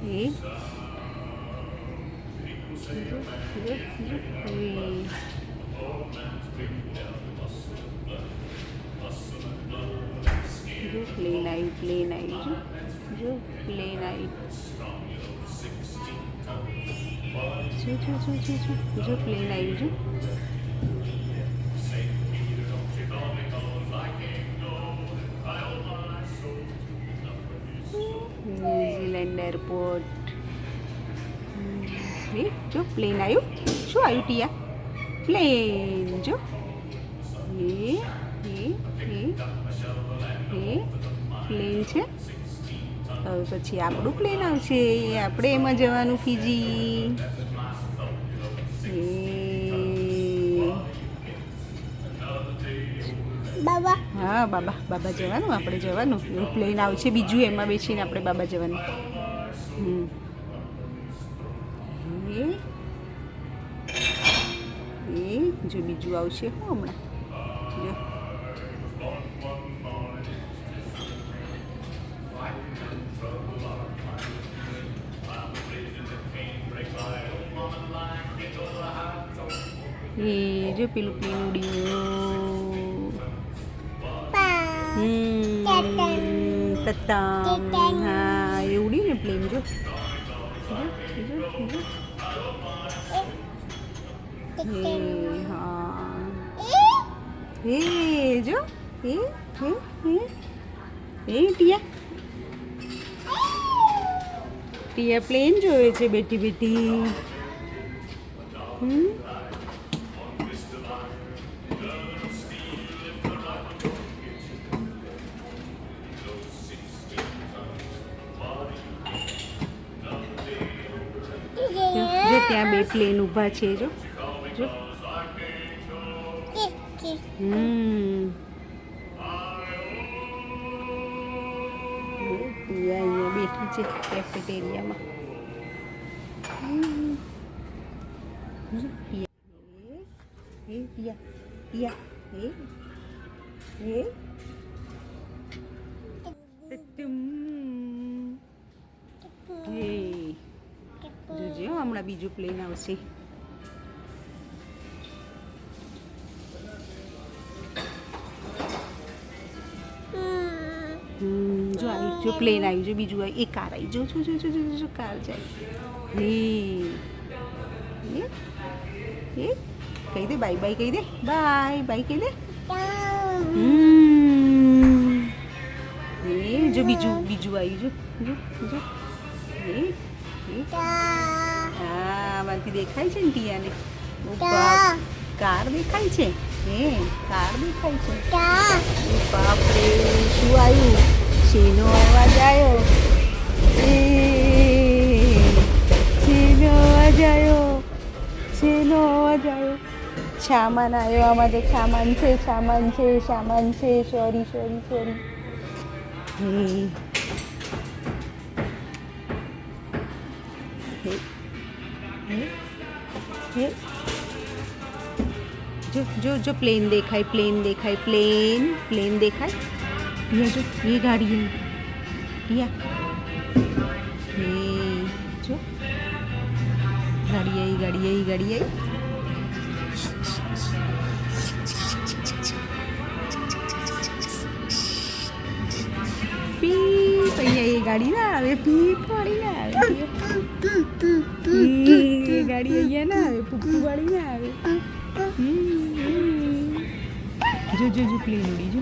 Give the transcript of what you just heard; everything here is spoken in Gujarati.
એ જો પ્લેન આવ્યું જો પ્લેન આવ્યું જો પ્લેન આવ્યું જો ન્યુઝીલેન્ડ એરપોર્ટ જો પ્લેન આવ્યું શું આવ્યું ટીયા પ્લેન જો એ પ્લેન છે હવે પછી આપણું પ્લેન આવશે આપણે એમાં જવાનું ફીજી બાબા હા બાબા જવાનું આપણે જવાનું એવું પ્લેન આવશે બીજું એમાં બેસીને આપણે બાબા જવાનું એ જો બીજું આવશે હું હમણાં જો એ જો પેલું પ્લેન ઉડ્યું તત્તમ હા એ ઉડ્યું ને પ્લેન જો હા એ જો એ ટીયા પ્લેન જોવે છે બેટી બેટી જો ત્યાં બે પ્લેન ઊભા છે જો જો અહીંયા બેઠી છે કેફેટેરિયામાં જોજો હમણાં બીજું પ્લેન આવશે જો આવ્યું જો પ્લેન આવ્યું જો બીજું આવ્યું એ કાર આવી જો કાર જાય એ કહી દે બાય બાય કહી દે બાય કહી દે એ જો બીજું આવ્યું જો હા આમાંથી દેખાય છે ને ટીયાને કાર દેખાય છે કાર દેખાય છે બાપરે શું આવ્યું શેનો અવાજ આવ્યો શેનો અવાજ આવ્યો સામાન આવ્યો આમાં તો સામાન છે સોરી જો પ્લેન દેખાય પ્લેન દેખાય જો એ ગાડી આવી જો ગાડી આવી પીપ અહીંયા એ ગાડી ના આવે પીપ વાળી ના આવે એ ગાડી અહીંયા ના આવે પુપ્પુ વાળી ના આવે જો પ્લેન ઉડી જો